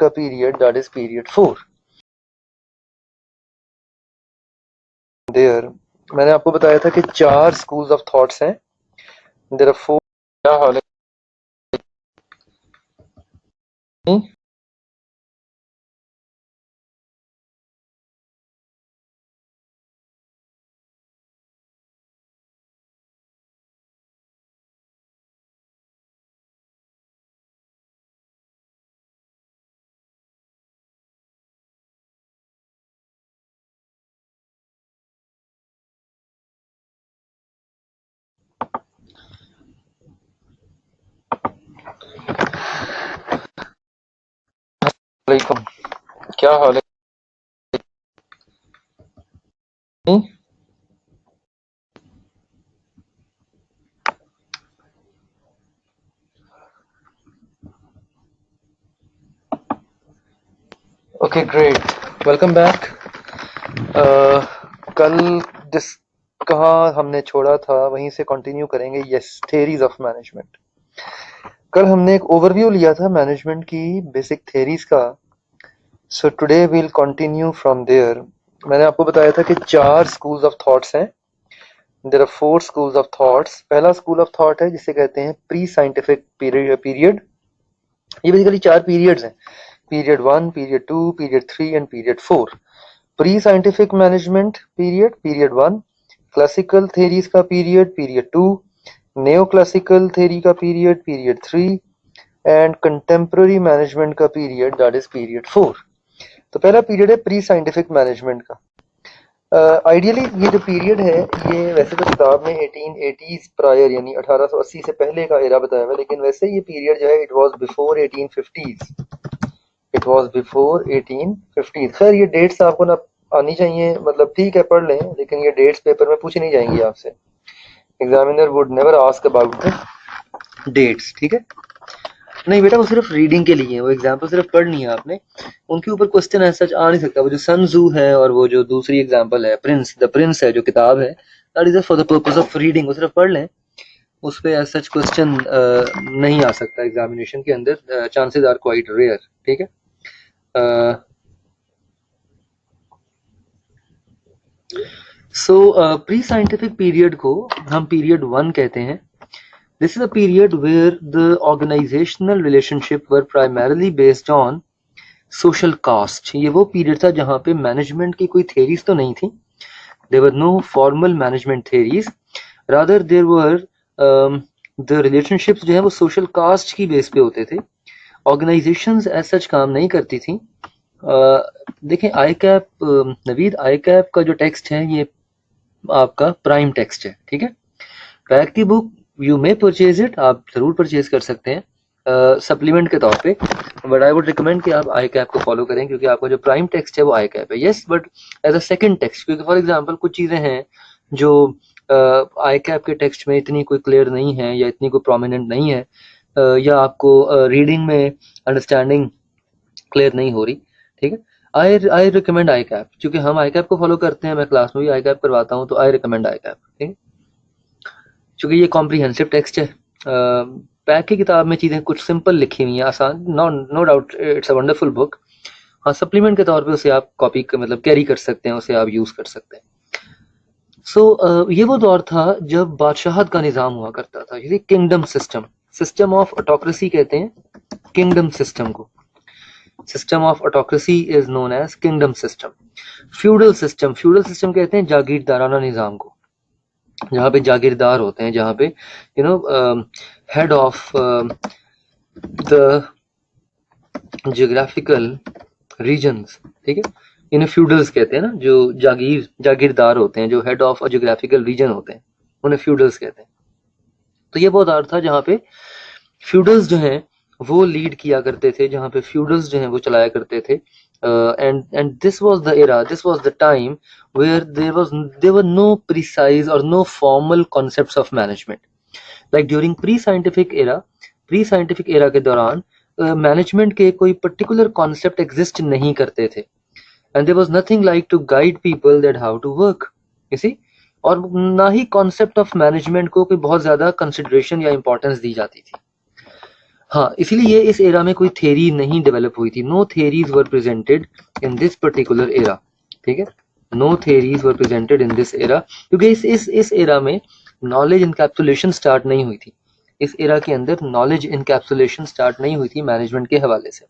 का period, that is period 4। There मैंने आपको बताया था कि 4 स्कूल्स ऑफ थॉट्स हैं। There are 4। क्या हाल है? वालेकुम, क्या हाल है? Okay great, welcome back. कल जिस कहाँ हमने छोड़ा था वहीं से कंटिन्यू करेंगे। Yes, theories of management. कल हमने एक ओवरव्यू लिया था मैनेजमेंट की बेसिक थेरीज का। So today we'll continue from there. मैंने आपको बताया था कि 4 स्कूल्स ऑफ थॉट्स हैं। There are 4 schools of thoughts. पहला स्कूल ऑफ थॉट है जिसे कहते हैं प्री साइंटिफिक पीरियड। ये बेसिकली 4 पीरियड्स हैं, period 1, period 2, period 3 and period 4। Pre scientific management period, period 1। Classical theories का period, period 2। Neo classical theory का period, period 3। And contemporary management का पीरियड, दैट इज पीरियड 4। तो पहला period है pre scientific management का। Ideally ये जो period है, ये वैसे तो किताब में 1880s प्रायर यानी 1880 से पहले का एरा बताया हुआ है, लेकिन वैसे ये पीरियड जो है it was before 1850s। It was before 1850। खैर ये डेट्स आपको ना आनी चाहिए, मतलब ठीक है पढ़ लें, लेकिन ये डेट्स पेपर में पूछी नहीं जाएंगी आपसे। Examiner would never ask about the dates, ठीक है? नहीं बेटा, वो सिर्फ रीडिंग के लिए है, वो एग्जाम्पल सिर्फ पढ़नी है आपने, उनके ऊपर क्वेश्चन ऐसा आ नहीं सकता। वो जो सन जू है और वो जो दूसरी एग्जाम्पल है प्रिंस, द प्रिंस है जो किताब है, that is for the purpose of reading, वो सिर्फ पढ़ लें, उस पे सच क्वेश्चन नहीं आ सकता एग्जामिनेशन के अंदर, चांसेस आर क्वाइट रेयर, ठीक है? सो प्री साइंटिफिक पीरियड को हम पीरियड 1 कहते हैं। This is a period where the organisational relationship were primarily based on social caste. ये वो पीरियड था जहाँ पे मैनेजमेंट की कोई थेरीज तो नहीं थी। There were no formal management theories, rather there were the relationships जो है वो सोशल कास्ट की बेस पे होते थे। ऑर्गेनाइजेशंस एज सच काम नहीं करती थी। देखें आई कैप, नवीद, आई कैप का जो टेक्स्ट है ये आपका प्राइम टेक्स्ट है, ठीक है? बैक की book you may purchase it, आप जरूर परचेज कर सकते हैं सप्लीमेंट के तौर पे, बट आई वुड रिकमेंड कि आप आई कैप को फॉलो करें, क्योंकि आपका जो प्राइम टेक्स्ट है वो आई कैप है। Yes, but as a second text, क्योंकि फॉर एग्जांपल कुछ चीज़ें हैं जो आई कैप के टेक्स्ट में इतनी कोई क्लियर नहीं है या इतनी कोई प्रोमिनेंट नहीं है, या आपको रीडिंग में अंडरस्टैंडिंग क्लियर नहीं हो रही, ठीक है? आई रिकमेंड आई कैप, क्योंकि हम आई कैप को फॉलो करते हैं, मैं क्लास में भी आई कैप करवाता हूँ, तो आई रिकमेंड आई कैप, ठीक है? क्योंकि ये कॉम्प्रिहेंसिव टेक्स्ट है। बैक की किताब में चीज़ें कुछ सिंपल लिखी हुई हैं, आसान, no doubt it's a wonderful book. हाँ, सप्लीमेंट के तौर पे उसे आप कॉपी मतलब कैरी कर सकते हैं, उसे आप यूज़ कर सकते हैं। ये वो दौर था जब बादशाहत का निज़ाम हुआ करता था, जिसे kingdom system, system of autocracy कहते हैं किंगडम सिस्टम को। System of autocracy is known as kingdom system. Feudal system, feudal system कहते हैं जागीरदाराना निज़ाम को, जहाँ पे जागीरदार होते हैं, जहाँ पे you know head of the geographical regions, ठीक है? इन्हें फ्यूडल्स कहते हैं ना, जो जागीरदार होते हैं, जो हेड ऑफ जियोग्राफिकल रीजन होते हैं, उन्हें फ्यूडल्स कहते हैं। तो ये वो दौर था जहाँ पे फ्यूडल्स जो हैं वो लीड किया करते थे, जहाँ पे फ्यूडल्स जो हैं वो चलाया करते थे। And this was the era, this was the time where there were no precise और no formal concepts of management. Like during pre scientific era के दौरान मैनेजमेंट के कोई पर्टिकुलर कॉन्सेप्ट एग्जिस्ट नहीं करते थे, and there was nothing like to guide people that how to work, you see. और ना ही कॉन्सेप्ट ऑफ मैनेजमेंट को कोई बहुत ज्यादा कंसिडरेशन या इंपॉर्टेंस दी जाती थी। हाँ, इसीलिए इस एरा में कोई थ्योरी नहीं डेवलप हुई थी। No theories were presented in this particular era, ठीक है, no theories were presented in this era, क्योंकि इस एरा में नॉलेज इनकैप्सुलेशन स्टार्ट नहीं हुई थी। इस एरा के अंदर नॉलेज इनकैप्सुलेशन स्टार्ट नहीं हुई थी मैनेजमेंट के हवाले से।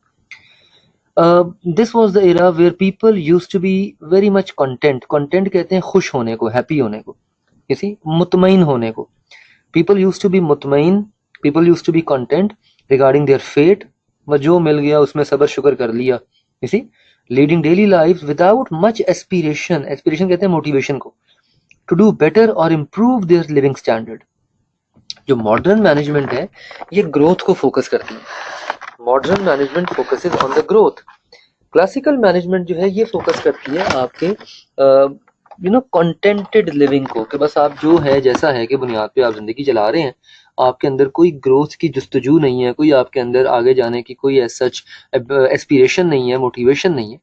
This was the era where people use to be very much content. Content कहते हैं खुश होने को, हैप्पी होने को, किसी मुतमईन होने को। पीपल यूज टू बी मुतमईन, people use to be content regarding their fate, व जो मिल गया उसमें सबर शुक्र कर लिया, किसी leading daily life without much aspiration. Aspiration कहते हैं मोटिवेशन को, टू डू बेटर और इम्प्रूव देयर लिविंग स्टैंडर्ड। जो मॉडर्न मैनेजमेंट है ये ग्रोथ को फोकस करती है। Modern management focuses on the growth. Classical management जो है ये फोकस करती है आपके कंटेंटेड लिविंग को, कि बस आप जो है जैसा है कि बुनियाद पे आप जिंदगी चला रहे हैं, आपके अंदर कोई ग्रोथ की जुस्तजू नहीं है, कोई आपके अंदर आगे जाने की कोई एज सच एस्पिरेशन नहीं है, मोटिवेशन नहीं है,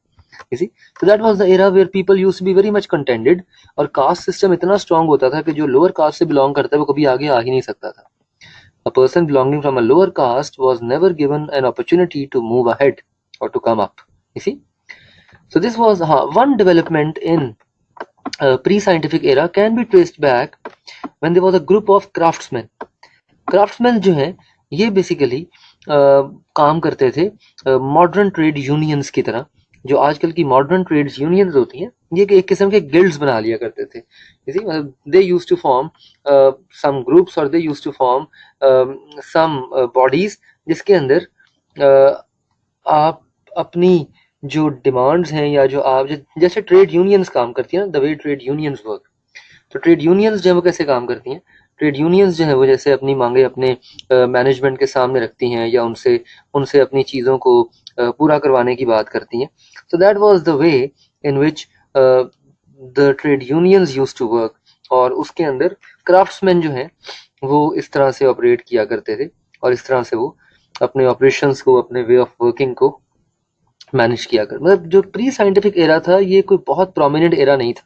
किसी। तो that was the era where people used to be very much contented, और कास्ट सिस्टम इतना स्ट्रांग होता था कि जो लोअर कास्ट से बिलोंग करता है वो कभी आगे आ ही नहीं सकता था। A person belonging from a lower caste was never given an opportunity to move ahead or to come up. You see? So this was one development in pre-scientific era can be traced back when there was a group of craftsmen. Craftsmen जो हैं ये basically काम करते थे modern trade unions की तरह। जो आजकल की मॉडर्न ट्रेड यूनियंस होती हैं ये एक किस्म के गिल्ड्स बना लिया करते थे। इसी मतलब they used to form some groups और they used to form some bodies जिसके अंदर आप अपनी जो डिमांड्स हैं या जो आप जैसे ट्रेड यूनियंस काम करती हैं, the way trade unions work. तो ट्रेड यूनियंस जो है वो कैसे काम करती हैं? ट्रेड यूनियंस जो है वो जैसे अपनी मांगे अपने मैनेजमेंट के सामने रखती हैं या उनसे उनसे अपनी चीज़ों को पूरा करवाने की बात करती हैं। So that was the way in which the trade unions used to work. और उसके अंदर क्राफ्ट्समैन जो हैं वो इस तरह से ऑपरेट किया करते थे और इस तरह से वो अपने ऑपरेशंस को, अपने वे ऑफ वर्किंग को मैनेज किया कर। मतलब जो प्री साइंटिफिक एरा था ये कोई बहुत प्रोमिनेंट एरा नहीं था।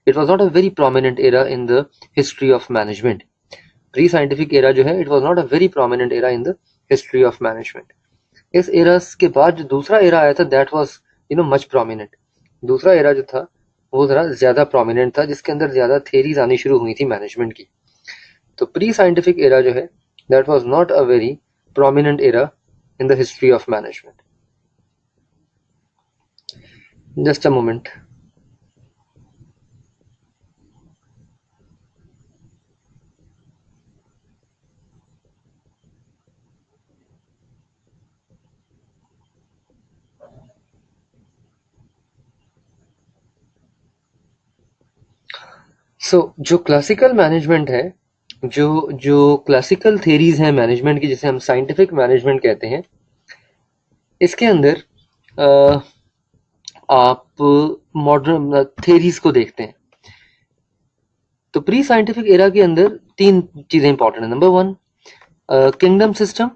It was not a very prominent era in the history of management. Pre-scientific era जो है it was not a very prominent era in the history of management. इस era के बाद जो दूसरा era आया था that was much prominent. दूसरा era जो था वो जरा ज़्यादा prominent था जिसके अंदर ज़्यादा theories आनी शुरू हुई थी management की। तो pre-scientific era जो है that was not a very prominent era in the history of management. Just a moment. जो क्लासिकल मैनेजमेंट है, जो जो क्लासिकल थेरीज हैं मैनेजमेंट की, जिसे हम साइंटिफिक मैनेजमेंट कहते हैं, इसके अंदर आप मॉडर्न थेरीज को देखते हैं। तो प्री साइंटिफिक एरा के अंदर तीन चीजें इंपॉर्टेंट है। Number one, kingdom system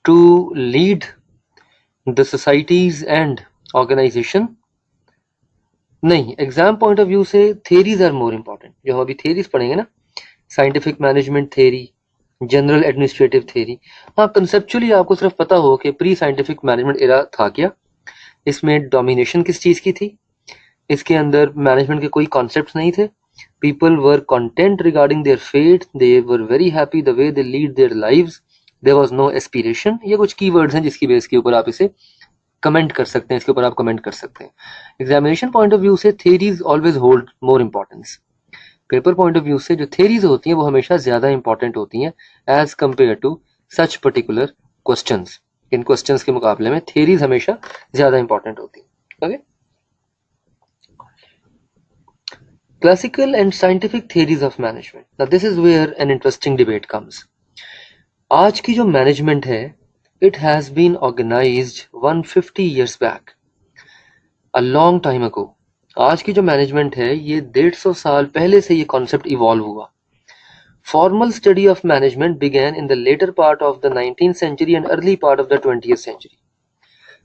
to lead the societies and organisation. नहीं, एग्जाम पॉइंट ऑफ व्यू से थेरीज आर मोर इम्पॉर्टेंट। जो हम अभी थेरीज पढ़ेंगे ना, scientific management theory, general administrative theory. हाँ, कंसेप्चुअली आपको सिर्फ पता हो कि प्री साइंटिफिक मैनेजमेंट एरा था क्या, इसमें डोमिनेशन किस चीज़ की थी, इसके अंदर मैनेजमेंट के कोई कॉन्सेप्ट्स नहीं थे, people were content regarding their fate, they were very happy the way they lead their lives, there was no aspiration. ये कुछ कीवर्ड्स हैं जिसकी बेस के ऊपर आप इसे कमेंट कर सकते हैं, इसके ऊपर आप कमेंट कर सकते हैं। एग्जामिनेशन पॉइंट ऑफ व्यू से theories always hold more importance. Paper point of view से जो थेरीज होती हैं वो हमेशा ज़्यादा इंपॉर्टेंट होती हैं as compare to such particular questions. इन क्वेश्चंस के मुकाबले में थेरीज हमेशा ज़्यादा इंपॉर्टेंट होती हैं। Okay, classical and scientific theories of management. Now this is where an interesting debate comes. आज की जो मैनेजमेंट है it has been organised 150 years back, a long time ago. आज की जो मैनेजमेंट है ये 150 साल पहले से ये कॉन्सेप्ट इवॉल्व हुआ। Formal study of management began in the later part of the 19th century and early part of the 20th century.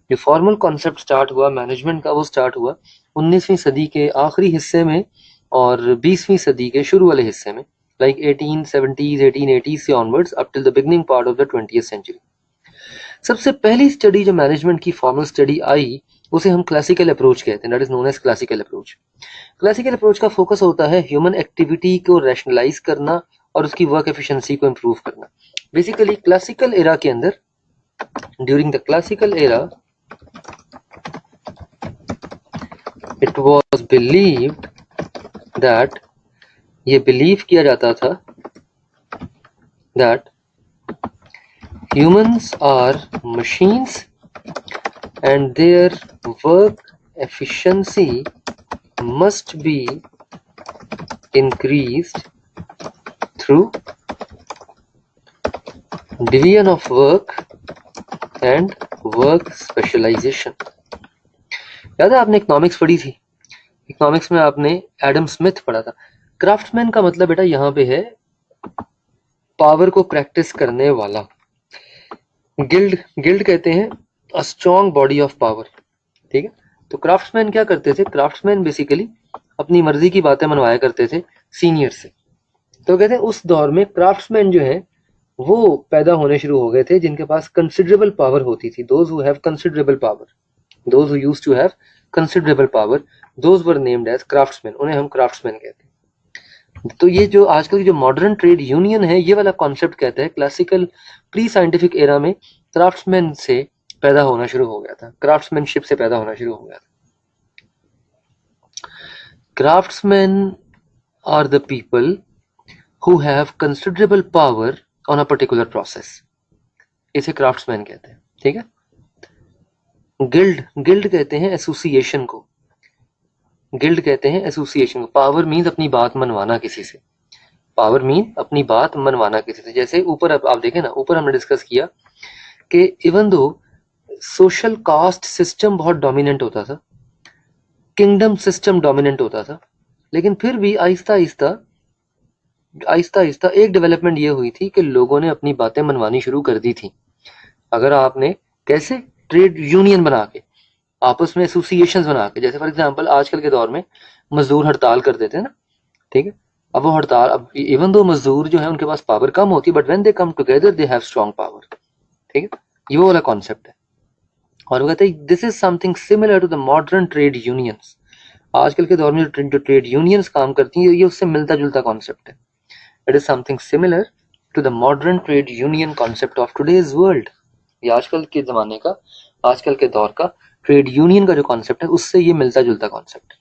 जो फॉर्मल कॉन्सेप्ट स्टार्ट हुआ मैनेजमेंट का वो स्टार्ट हुआ 19वीं सदी के आखिरी हिस्से में और 20वीं सदी के शुरू वाले हिस्से में, लाइक 1870s 1880s से onwards up till the beginning part of the 20th century. सबसे पहली स्टडी जो मैनेजमेंट की फॉर्मल स्टडी आई उसे हम क्लासिकल अप्रोच कहते हैं, that is known as classical approach. Classical approach का फोकस होता है ह्यूमन एक्टिविटी को रैशनलाइज करना और उसकी वर्क एफिशिएंसी को इम्प्रूव करना। बेसिकली क्लासिकल एरा के अंदर, during the classical era, it was believed that, ये बिलीव किया जाता था that humans are machines and their work efficiency must be increased through division of work and work specialization। याद है आपने इकोनॉमिक्स पढ़ी थी? इकोनॉमिक्स में आपने एडम स्मिथ पढ़ा था। क्राफ्ट्समैन का मतलब बेटा यहाँ पे है पावर को प्रैक्टिस करने वाला। गिल्ड कहते हैं a strong body of power, ठीक है। तो क्राफ्ट्समैन क्या करते थे? क्राफ्ट्समैन बेसिकली अपनी मर्जी की बातें मनवाया करते थे सीनियर से। तो कहते हैं उस दौर में क्राफ्ट्समैन जो है वो पैदा होने शुरू हो गए थे जिनके पास कंसिडरेबल पावर होती थी। Those who have considerable power, those who used to have considerable power, those were named as craftsman, उन्हें हम क्राफ्ट्समैन कहते हैं। तो ये जो आजकल की जो मॉडर्न ट्रेड यूनियन है, ये वाला कॉन्सेप्ट कहता है क्लासिकल प्री साइंटिफिक एरा में क्राफ्ट्समैन से पैदा होना शुरू हो गया था, क्राफ्ट्समैनशिप से पैदा होना शुरू हो गया था। Craftsman are the people who have considerable power on a particular process, इसे क्राफ्ट्समैन कहते हैं, ठीक है। गिल्ड कहते हैं एसोसिएशन को, गिल्ड कहते हैं एसोसिएशन को। पावर मीन्स अपनी बात मनवाना किसी से, पावर मीन अपनी बात मनवाना किसी से। जैसे ऊपर आप देखें ना, ऊपर हमने डिस्कस किया कि even though social caste system बहुत डोमिनेंट होता था, किंगडम सिस्टम डोमिनेंट होता था, लेकिन फिर भी आहिस्ता आहिस्ता एक डेवलपमेंट ये हुई थी कि लोगों ने अपनी बातें मनवानी शुरू कर दी थी। अगर आपने कैसे ट्रेड यूनियन बना के, आपस में एसोसिएशंस बना के, जैसे फॉर एग्जांपल आजकल के दौर में मजदूर हड़ताल कर देते हैं ना, ठीक है। अब वो हड़ताल, अब इवन दो मजदूर जो है उनके पास पावर कम होती है, but when they come together they have strong power, ठीक है। ये वो वाला कॉन्सेप्ट है। और वो कहते हैं this is something similar to the modern trade unions. आजकल के दौर में जो ट्रेड यूनियंस काम करती हैं, ये उससे मिलता जुलता कॉन्सेप्ट है। It is something similar to the modern trade union concept of today's world। ये आजकल के ज़माने का, आजकल के दौर का ट्रेड यूनियन का जो कॉन्सेप्ट है उससे ये मिलता जुलता कॉन्सेप्ट है।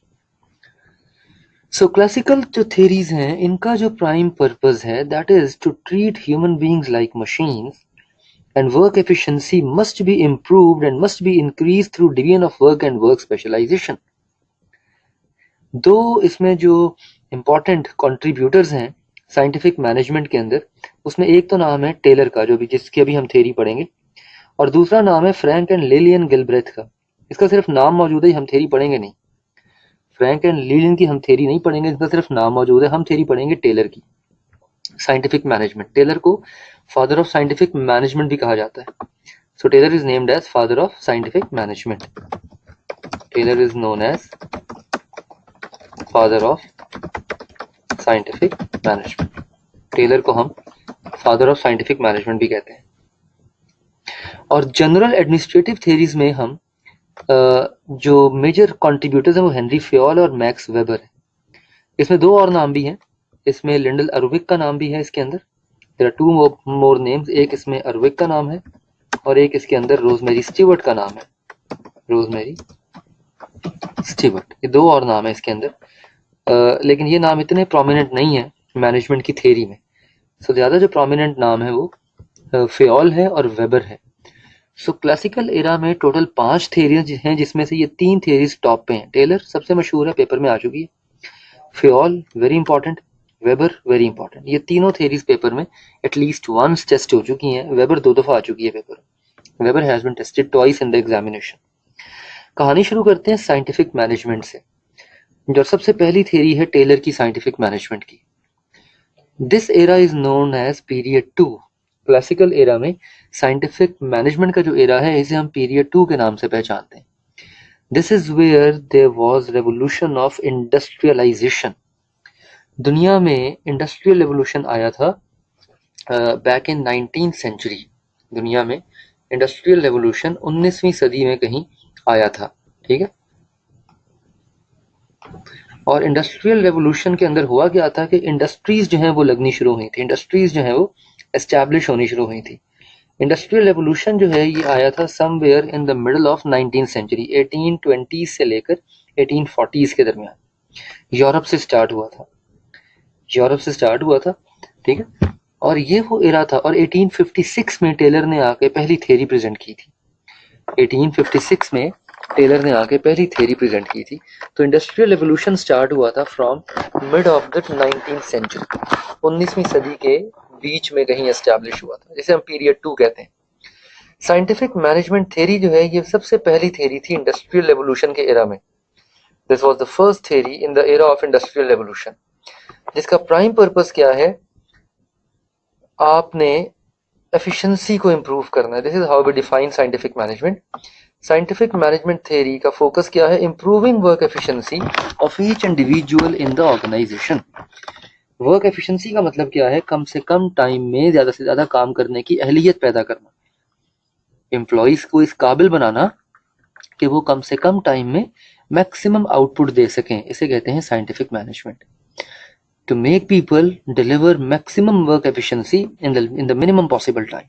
सो क्लासिकल जो थेरीज हैं, इनका जो प्राइम पर्पस है that is to treat human beings like machines and work efficiency must be improved and must be increase through division of work and work specialisation. दो इसमें जो इम्पोर्टेंट कंट्रीब्यूटर्स हैं scientific management के अंदर, उसमें एक तो नाम है टेलर का, जो भी जिसकी अभी हम थेरी पढ़ेंगे, और दूसरा नाम है फ्रैंक एंड लिलियन गिलब्रेथ का। इसका सिर्फ नाम मौजूद है, हम थेरी पढ़ेंगे नहीं। फ्रैंक एंड लिलियन की हम थेरी नहीं पढ़ेंगे, इसका सिर्फ नाम मौजूद है, हम थेरी पढ़ेंगे टेलर की, साइंटिफिक मैनेजमेंट। टेलर को फादर ऑफ साइंटिफिक मैनेजमेंट भी कहा जाता है। So Taylor is named as father of scientific management. Taylor is known as father of scientific management. Taylor को हम फादर ऑफ साइंटिफिक मैनेजमेंट भी कहते हैं। और जनरल एडमिनिस्ट्रेटिव थ्योरीज में हम जो मेजर कंट्रीब्यूटर्स हैं वो हेनरी फ्योल और मैक्स वेबर है। इसमें दो और नाम भी हैं, इसमें लिंडल अर्विक का नाम भी है इसके अंदर। There are two more names, एक इसमें अर्विक का नाम है और एक इसके अंदर रोजमेरी स्टीवर्ट का नाम है, रोजमेरी स्टीवर्ट। ये दो और नाम है इसके अंदर, लेकिन ये नाम इतने प्रोमिनेंट नहीं है मैनेजमेंट की थेरी में। सो ज़्यादा जो प्रोमिनेंट नाम है वो फ्योल है और वेबर है। सो क्लासिकल एरा में टोटल 5 थेरीज हैं, जिसमें से ये 3 थेरीज टॉप पे हैं। टेलर सबसे मशहूर है, पेपर में आ चुकी है। Fayol very important, Weber very important. ये तीनों थेरीज पेपर में एटलीस्ट वंस टेस्ट हो चुकी हैं। वेबर 2 दफ़ा आ चुकी है पेपर। Weber has been tested twice in the examination. कहानी शुरू करते हैं साइंटिफिक मैनेजमेंट से। जो सबसे पहली थेरी है टेलर की साइंटिफिक मैनेजमेंट की। This era is known as period 2। Classical era में साइंटिफिक मैनेजमेंट का जो एरा है इसे हम पीरियड 2 के नाम से पहचानते हैं। This is where there was revolution of industrialisation. दुनिया में इंडस्ट्रियल रेवोल्यूशन आया था बैक इन 19th सेंचुरी। दुनिया में इंडस्ट्रियल रेवोल्यूशन 19वीं सदी में कहीं आया था, ठीक है। और इंडस्ट्रियल रेवोल्यूशन के अंदर हुआ क्या था कि इंडस्ट्रीज जो हैं वो लगनी शुरू हुई थी, इंडस्ट्रीज जो हैं वो एस्टैब्लिश होनी शुरू हुई थी। इंडस्ट्रियल रेवोल्यूशन जो है ये आया था somewhere in the middle of 19th century, 1820 से लेकर 1840s के दरमियान यूरोप से स्टार्ट हुआ था, यूरोप से स्टार्ट हुआ था, ठीक है। और ये वो एरा था, और 1856 में टेलर ने आके पहली थ्योरी प्रेजेंट की थी, 1856 में टेलर ने आके पहली थ्योरी प्रेजेंट की थी। तो इंडस्ट्रियल रेवोल्यूशन स्टार्ट हुआ था from mid of the 19th century, 19वीं सदी के बीच में कहीं एस्टैब्लिश हुआ था, जिसे हम पीरियड 2 कहते हैं। साइंटिफिक मैनेजमेंट थ्योरी जो है ये सबसे पहली थ्योरी थी इंडस्ट्रियल रेवोल्यूशन के एरा में। This was the first theory in the era of industrial revolution, जिसका प्राइम पर्पस क्या है, आपने एफिशिएंसी को इंप्रूव करना है। This is how we define scientific management. Scientific management theory का फोकस क्या है, improving work efficiency of each individual in the organisation. Work efficiency का मतलब क्या है, कम से कम टाइम में ज्यादा से ज्यादा काम करने की अहलियत पैदा करना, एम्प्लॉइज को इस काबिल बनाना कि वो कम से कम टाइम में मैक्सिमम आउटपुट दे सकें, इसे कहते हैं scientific management. To make people deliver maximum work efficiency in the minimum possible time.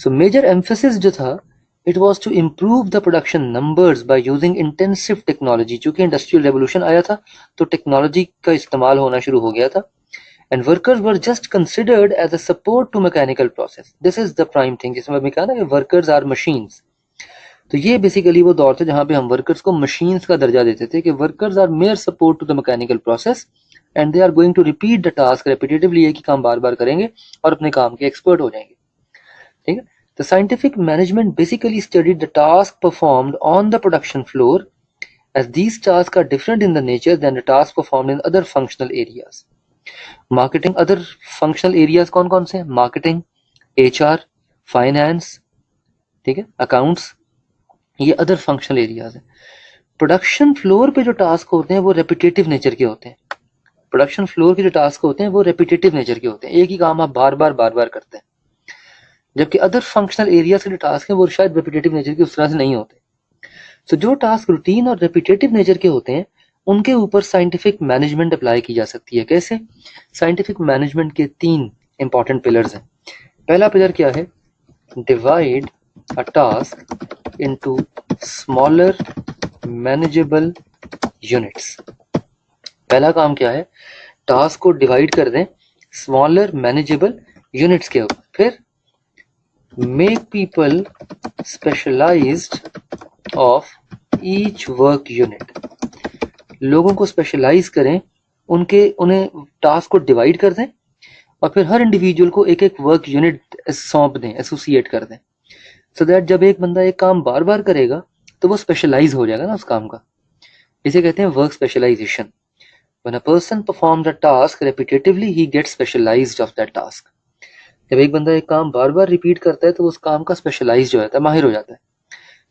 So major emphasis जो था, it was to improve the production numbers by using intensive technology. चूंकि industrial revolution आया था तो टेक्नोलॉजी का इस्तेमाल होना शुरू हो गया था, and workers were just considered as a support to mechanical process. This is the prime thing, जिसमें मैं कहा ना कि workers are machines. तो ये बेसिकली वो दौर था जहां पे हम वर्कर्स को मशीन्स का दर्जा देते थे कि workers are mere support to the mechanical process and they are going to repeat the task repetitively, एक ही काम बार बार करेंगे और अपने काम के एक्सपर्ट हो जाएंगे, ठीक है। The scientific management basically studied the task performed on the production floor as these tasks are different in the nature than the tasks performed in other functional areas. Marketing, other functional areas कौन कौन से हैं, marketing, HR, finance, ठीक है, accounts, ये other functional areas हैं। Production floor पे जो टास्क होते हैं वो रेपिटेटिव नेचर के होते हैं, प्रोडक्शन फ्लोर के जो टास्क होते हैं वो रेपिटेटिव नेचर के होते हैं, एक ही काम आप बार बार करते हैं, जबकि अदर फंक्शनल एरियाज के जो टास्क हैं वो शायद रेपिटेटिव नेचर के उस तरह से नहीं होते। तो जो टास्क रूटीन और रेपिटेटिव नेचर के होते हैं उनके ऊपर साइंटिफिक मैनेजमेंट अप्लाई की जा सकती है। कैसे? साइंटिफिक मैनेजमेंट के 3 इंपॉर्टेंट पिलर्स हैं। पहला पिलर क्या है, डिवाइड अ task into smaller manageable units. पहला काम क्या है, टास्क को डिवाइड कर दें स्मॉलर मैनेजेबल यूनिट्स के ऊपर। फिर make people specialised of each work unit, लोगों को स्पेशलाइज करें, उन्हें टास्क को डिवाइड कर दें और फिर हर इंडिविजुअल को एक एक वर्क यूनिट सौंप दें, एसोसिएट कर दें, सो दैट जब एक बंदा एक काम बार बार करेगा तो वो स्पेशलाइज हो जाएगा ना उस काम का। इसे कहते हैं work specialisation. When a person performs a task repetitively, he gets specialized of that task. जब एक बंदा एक काम बार बार रिपीट करता है तो उस काम का स्पेशलाइज हो जाता है, माहिर हो जाता है।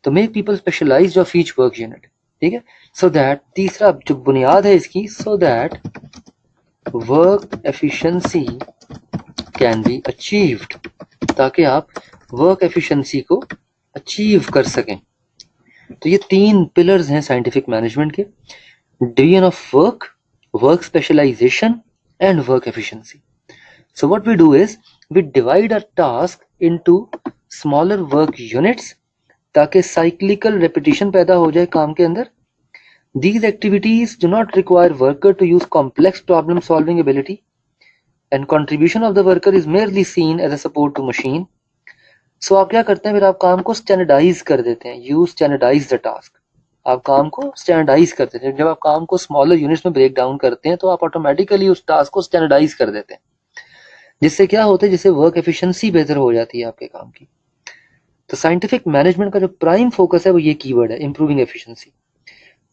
तो make people specialised of each work unit, ठीक है। सो दैट, तीसरा जो बुनियाद है इसकी, so that work efficiency can be achieved, ताकि आप वर्क एफिशिएंसी को अचीव कर सकें। तो ये 3 पिलर्स हैं साइंटिफिक मैनेजमेंट के, division of work, work specialization and work efficiency. So what we do is we divide a task into smaller work units ताकि cyclical repetition पैदा हो जाए काम के अंदर। These activities do not require worker to use complex problem solving ability and contribution of the worker is merely seen as a support to machine. So आप क्या करते हैं, फिर आप काम को standardize कर देते हैं, you standardize the task, आप काम को स्टैंडर्डाइज करते थे। जब आप काम को स्मॉलर यूनिट्स में ब्रेक डाउन करते हैं तो आप ऑटोमेटिकली उस टास्क को स्टैंडर्डाइज कर देते हैं, जिससे क्या होता है, जिससे वर्क एफिशिएंसी बेहतर हो जाती है आपके काम की। तो साइंटिफिक मैनेजमेंट का जो प्राइम फोकस है वो ये कीवर्ड है, improving efficiency.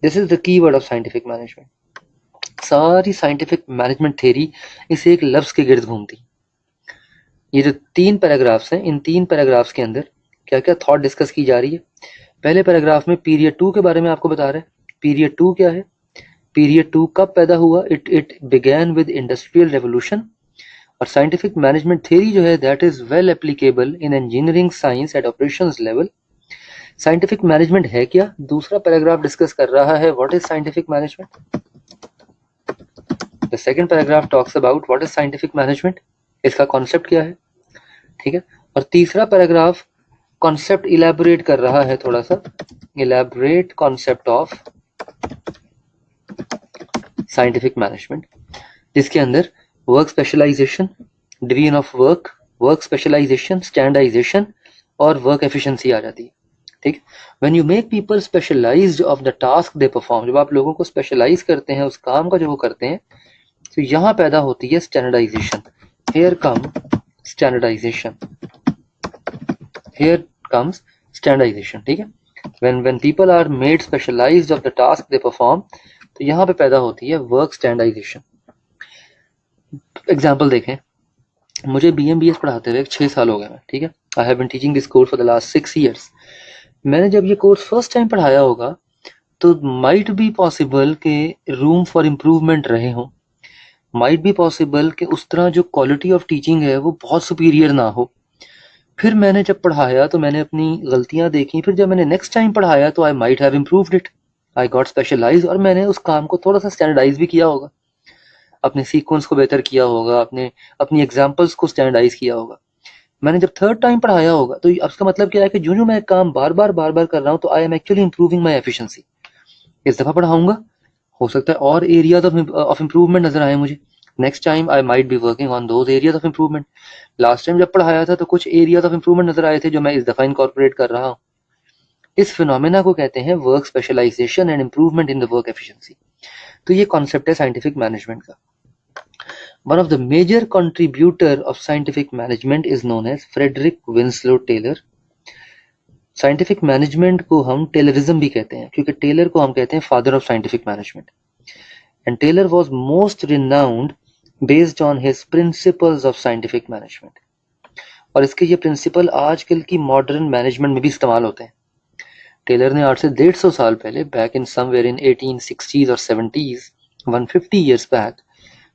This is the keyword of scientific management. सारी साइंटिफिक मैनेजमेंट थ्योरी इस एक लफ्ज के गिर्द घूमती। ये जो 3 पैराग्राफ्स हैं, इन 3 पैराग्राफ्स के अंदर क्या क्या थॉट डिस्कस की जा रही है। पहले पैराग्राफ में पीरियड 2 के बारे में आपको बता रहे हैं। पीरियड 2 क्या है, पीरियड 2 कब पैदा हुआ, it began with industrial revolution, और साइंटिफिक मैनेजमेंट थ्योरी जो है that is well applicable in engineering science at operations level. Scientific management है क्या? दूसरा पैराग्राफ डिस्कस कर रहा है what is scientific management. The second paragraph talks about what is scientific management, इसका कॉन्सेप्ट क्या है, ठीक है। और तीसरा पैराग्राफ कॉन्सेप्ट इलैबोरेट कर रहा है, थोड़ा सा elaborate concept of scientific management, जिसके अंदर work specialisation, division of work, work specialisation, standardisation और वर्क एफिशिएंसी आ जाती है, ठीक। When you make people specialised of the task they perform, जब आप लोगों को स्पेशलाइज करते हैं उस काम का जो वो करते हैं, तो यहाँ पैदा होती है standardisation. Here come standardisation, here comes standardisation, ठीक है। when people are made specialized of the task they perform, तो यहाँ पे पैदा होती है वर्क स्टैंडर्डाइजेशन। एग्जाम्पल देखें, मुझे BMBS पढ़ाते हुए 6 साल हो गए हैं, ठीक है। I have been teaching this course for the last 6 years। मैंने जब ये कोर्स फर्स्ट टाइम पढ़ाया होगा तो माइट बी पॉसिबल कि रूम फॉर इम्प्रूवमेंट रहे हों, माइट बी पॉसिबल कि उस तरह जो क्वालिटी ऑफ टीचिंग है वो बहुत सुपीरियर ना हो। फिर मैंने जब पढ़ाया तो मैंने अपनी गलतियां देखी, फिर जब मैंने नेक्स्ट टाइम पढ़ाया तो I might have improved it, I got specialise, और मैंने उस काम को थोड़ा सा स्टैंडर्डाइज भी किया होगा, अपने सीक्वेंस को बेहतर किया होगा, अपनी एग्जाम्पल्स को स्टैंडर्डाइज किया होगा। मैंने जब थर्ड टाइम पढ़ाया होगा तो अब इसका मतलब क्या है कि जो मैं काम बार बार कर रहा हूँ तो I am actually improving my efficiency. इस दफा पढ़ाऊंगा, हो सकता है और एरियाज ऑफ इम्प्रूवमेंट नजर आए मुझे, next time I might be working on those areas of improvement. Last time जब पढ़ाया था तो कुछ एरियाज ऑफ इम्प्रूवमेंट नजर आए थे जो मैं इस दफा इनकॉर्पोरेट कर रहा हूँ। इस फिनोमेना को कहते हैं work specialisation and improvement in the work efficiency. तो ये कॉन्सेप्ट है साइंटिफिक मैनेजमेंट का। One of the major contributor of scientific management is known as Frederick Winslow Taylor. Scientific management को हम टेलरिज्म भी कहते हैं क्योंकि टेलर को हम कहते हैं father of scientific management. And Taylor was most renowned based on his principles of scientific management. और इसके ये प्रिंसिपल आजकल की मॉडर्न मैनेजमेंट में भी इस्तेमाल होते हैं। टेलर ने आज से 150 साल पहले, back in somewhere in 1860s और 70s, 150 years बैक,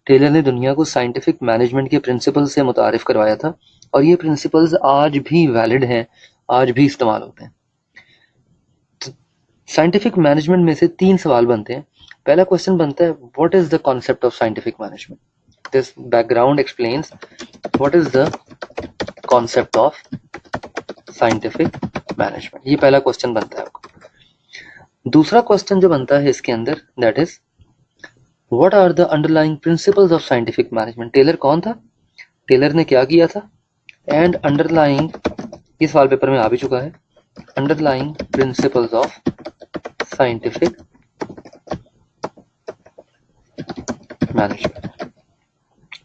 टेलर ने दुनिया को साइंटिफिक मैनेजमेंट के प्रिंसिपल से मुतारिफ करवाया था और ये प्रिंसिपल्स आज भी वैलिड हैं, आज भी इस्तेमाल होते हैं। साइंटिफिक मैनेजमेंट में से 3 सवाल बनते हैं। पहला क्वेश्चन बनता है what is the concept of scientific management. This background explains what is the concept of scientific management. ये पहला क्वेश्चन बनता है आपको। दूसरा क्वेश्चन जो बनता है इसके अंदर that is what are the underlying principles of scientific management. Taylor कौन था, टेलर ने क्या किया था, एंड अंडरलाइंग, ये सवाल पेपर में आ भी चुका है, underlying principles of scientific management,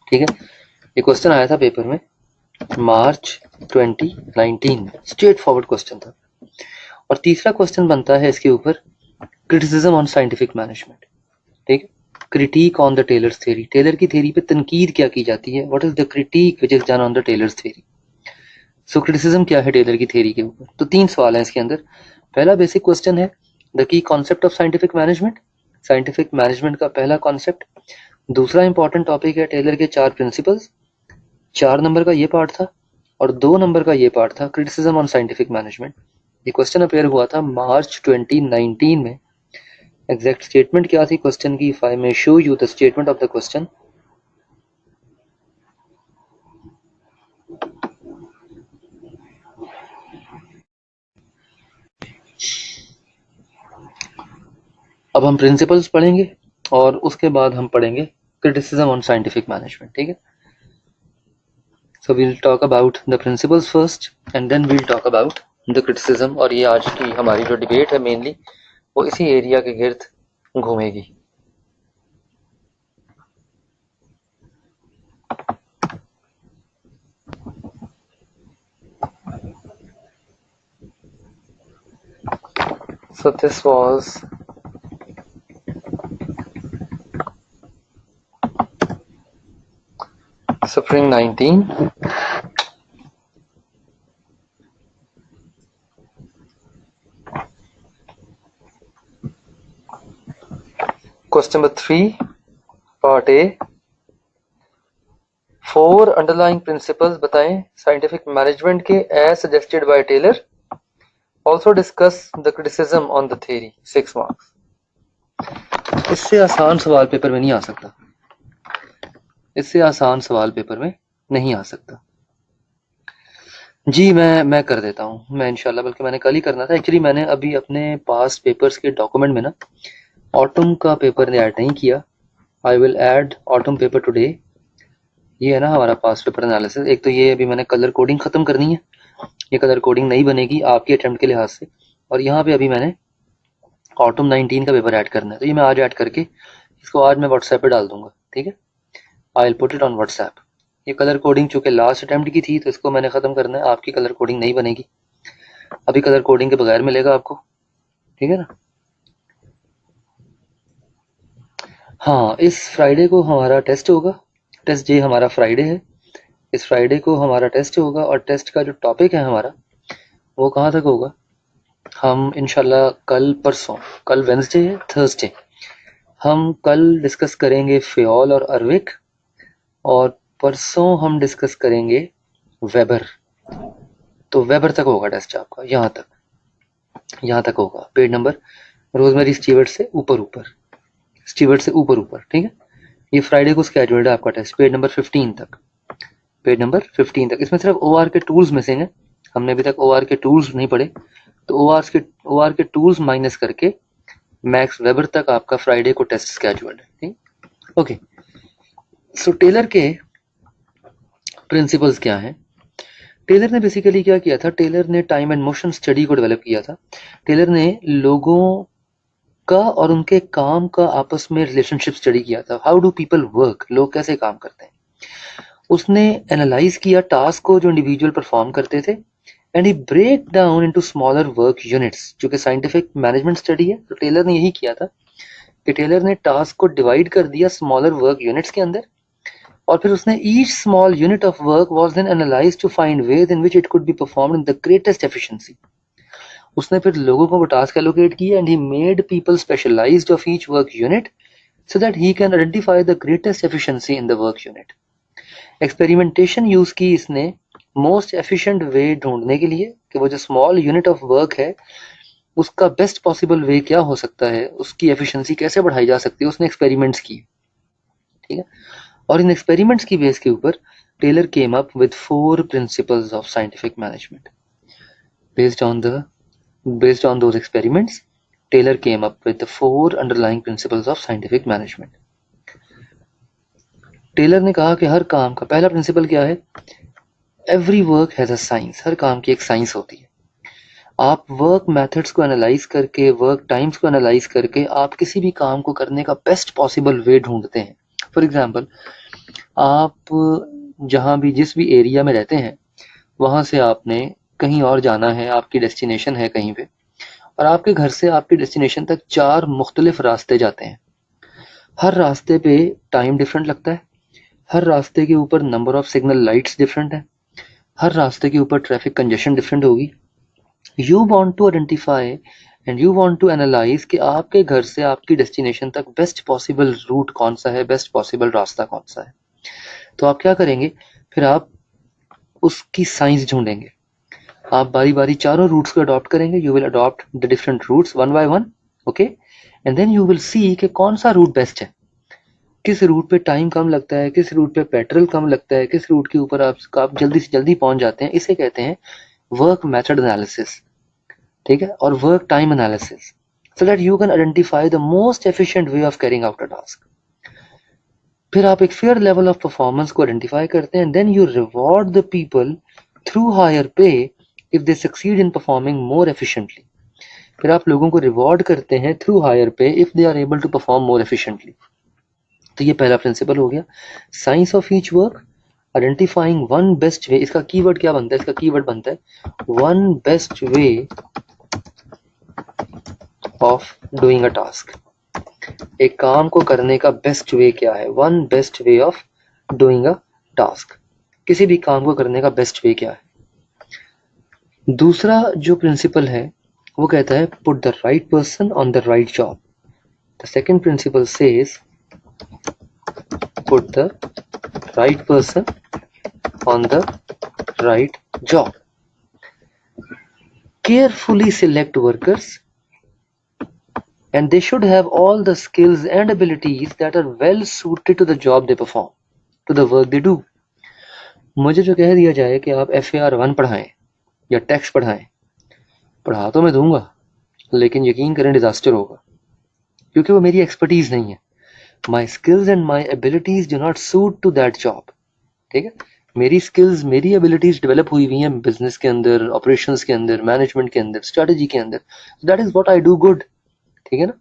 ठीक है। ये क्वेश्चन आया था पेपर में मार्च 2019 में, स्ट्रेट फॉरवर्ड क्वेश्चन था। और तीसरा क्वेश्चन बनता है इसके ऊपर क्रिटिसिज्म ऑन साइंटिफिक मैनेजमेंट, ठीक है। Critic on the Taylor's theory, Taylor की थ्योरी पे तनकीद क्या की जाती है, what is the critic which is done on the Taylor's theory. So criticism क्या है टेलर की थ्योरी के ऊपर। तो 3 सवाल हैं इसके अंदर। पहला बेसिक क्वेश्चन है the key concept of scientific management, scientific management का पहला कॉन्सेप्ट। दूसरा इंपॉर्टेंट टॉपिक है टेलर के 4 प्रिंसिपल्स, 4 नंबर का ये पार्ट था, और 2 नंबर का ये पार्ट था क्रिटिसिज्म ऑन साइंटिफिक मैनेजमेंट। ये क्वेश्चन अपेयर हुआ था मार्च 2019 में। एग्जैक्ट स्टेटमेंट क्या थी क्वेश्चन की, if I may show you the statement of the question. अब हम प्रिंसिपल्स पढ़ेंगे और उसके बाद हम पढ़ेंगे क्रिटिसिज्म ऑन साइंटिफिक मैनेजमेंट, ठीक है। So we'll talk about the principles first and then we'll talk about the criticism. और ये आज की हमारी जो डिबेट है मेनली वो इसी एरिया के गिर्द घूमेगी। So this was Spring 19. Question number 3, Part A. 4 underlying principles बताएं साइंटिफिक मैनेजमेंट के as suggested by Taylor. Also discuss the criticism on the theory. 6 marks. इससे आसान सवाल पेपर में नहीं आ सकता, इससे आसान सवाल पेपर में नहीं आ सकता जी। मैं कर देता हूँ, मैं इंशाल्लाह, बल्कि मैंने कल ही करना था एक्चुअली। मैंने अभी अपने पास पेपर्स के डॉक्यूमेंट में ना ऑटम का पेपर ने ऐड नहीं किया। I will add autumn paper today. ये है ना हमारा पास पेपर एनालिसिस। एक तो ये अभी मैंने कलर कोडिंग खत्म करनी है, ये कलर कोडिंग नहीं बनेगी आपके अटेम्प्ट के लिहाज से। और यहाँ पे अभी मैंने ऑटम 19 का पेपर ऐड करना है, तो ये मैं आज ऐड करके इसको आज मैं व्हाट्सएप पे डाल दूंगा, ठीक है। I will put it on WhatsApp. ये कलर कोडिंग चूंकि लास्ट अटेम्प्ट की थी तो इसको मैंने खत्म करना है, आपकी कलर कोडिंग नहीं बनेगी, अभी कलर कोडिंग के बगैर मिलेगा आपको, ठीक है ना। हाँ, इस फ्राइडे को हमारा टेस्ट होगा, टेस्ट डे हमारा फ्राइडे है। इस फ्राइडे को हमारा टेस्ट होगा और टेस्ट का जो टॉपिक है हमारा वो कहाँ तक होगा, हम इंशाल्लाह कल परसों, कल वेंसडे है, थर्सडे, हम कल डिस्कस करेंगे फेयोल और अर्विक, और परसों हम डिस्कस करेंगे वेबर। तो वेबर तक होगा टेस्ट आपका, यहाँ तक होगा। पेज नंबर रोजमेरी स्टीवर्ट से ऊपर ऊपर, स्टीवर्ट से ऊपर ऊपर, ठीक है। ये फ्राइडे को स्केड्यूल्ड है आपका टेस्ट, पेज नंबर 15 तक, पेज नंबर 15 तक। इसमें सिर्फ ओआर के टूल्स मिसिंग है, हमने अभी तक ओआर के टूल्स नहीं पढ़े, तो ओआर के टूल्स माइनस करके मैक्स वेबर तक आपका फ्राइडे को टेस्ट स्केड्यूल्ड है, ठीक। ओके, सो टेलर के प्रिंसिपल्स क्या हैं। टेलर ने बेसिकली क्या किया था, टेलर ने टाइम एंड मोशन स्टडी को डेवलप किया था। टेलर ने लोगों का और उनके काम का आपस में रिलेशनशिप स्टडी किया था। हाउ डू पीपल वर्क, लोग कैसे काम करते हैं। उसने एनालाइज किया टास्क को जो इंडिविजुअल परफॉर्म करते थे, and he break down into smaller work units. जो कि साइंटिफिक मैनेजमेंट स्टडी है, तो टेलर ने यही किया था कि टेलर ने टास्क को डिवाइड कर दिया स्मॉलर वर्क यूनिट्स के अंदर, और फिर उसने each small unit of work was then analysed to find ways in which it could be performed in the greatest efficiency. उसने फिर लोगों को वो टास्क एलोकेट किया, and he made people specialised of each work unit so that he can identify the greatest efficiency in the work unit. Experimentation use की इसने most efficient वे ढूंढने के लिए कि वो जो स्मॉल यूनिट ऑफ वर्क है उसका बेस्ट पॉसिबल वे क्या हो सकता है, उसकी एफिशिएंसी कैसे बढ़ाई जा सकती है। उसने एक्सपेरिमेंट्स की, ठीक है। और इन एक्सपेरिमेंट्स की बेस के ऊपर Taylor came up with 4 principles of scientific management. Based on those experiments, Taylor came up with the 4 underlying principles of scientific management. Taylor ने कहा कि हर काम का पहला प्रिंसिपल क्या है, every work has a science. हर काम की एक साइंस होती है। आप वर्क मेथड्स को एनालाइज करके, वर्क टाइम्स को एनालाइज करके आप किसी भी काम को करने का बेस्ट पॉसिबल वे ढूंढते हैं। फॉर एग्जाम्पल, आप जहां भी जिस भी एरिया में रहते हैं वहां से आपने कहीं और जाना है, आपकी डेस्टिनेशन है कहीं पे, और आपके घर से आपके डेस्टिनेशन तक 4 मुख्तलिफ रास्ते जाते हैं। हर रास्ते पे टाइम डिफरेंट लगता है, हर रास्ते के ऊपर number of signal lights different है, हर रास्ते के ऊपर ट्रैफिक कंजेशन डिफरेंट होगी। You want to identify and you want to analyse कि आपके घर से आपकी डेस्टिनेशन तक बेस्ट पॉसिबल रूट कौन सा है, बेस्ट पॉसिबल रास्ता कौन सा है। तो आप क्या करेंगे, फिर आप उसकी साइंस ढूंढेंगे। आप बारी बारी चारों रूट्स को अडॉप्ट करेंगे। You will adopt the different routes one by one, okay, and then you will see कि कौन सा रूट बेस्ट है, किस रूट पे टाइम कम लगता है, किस रूट पे पेट्रोल कम लगता है, किस रूट के ऊपर आप जल्दी से जल्दी पहुंच जाते हैं। इसे कहते हैं वर्क मेथड एनालिसिस, ठीक है, और work time analysis, so that you can identify the most efficient way of carrying out a task. फिर आप एक फेयर लेवल ऑफ परफॉर्मेंस को आइडेंटिफाई करते हैं, then you reward the people through higher pay if they succeed in performing more efficiently. फिर आप लोगों को रिवॉर्ड करते हैं through higher pay if they are able to perform more efficiently. तो ये पहला प्रिंसिपल हो गया, science of each work, identifying one best way. इसका कीवर्ड क्या बनता है, इसका कीवर्ड बनता है one best way of doing a task. एक काम को करने का बेस्ट वे क्या है, one best way of doing a task. किसी भी काम को करने का बेस्ट वे क्या है। दूसरा जो प्रिंसिपल है वो कहता है put the right person on the right job. The second principle says put the right person on the right job. Carefully select workers and they should have all the skills and abilities that are well suited to the job they perform, to the work they do. मुझे जो कह दिया जाए कि आप FAR1 पढ़ाएं या tax पढ़ाएं, पढ़ा तो मैं दूंगा, लेकिन यकीन करें डिजास्टर होगा, क्योंकि वो मेरी एक्सपर्टीज नहीं है. My skills and my abilities do not suit to that job. ठीक है, मेरी स्किल्स, मेरी एबिलिटीज डेवलप हुई हुई हैं बिजनेस के अंदर, ऑपरेशंस के अंदर, मैनेजमेंट के अंदर, स्ट्रेटजी के अंदर. That is what I do good. ठीक है ना.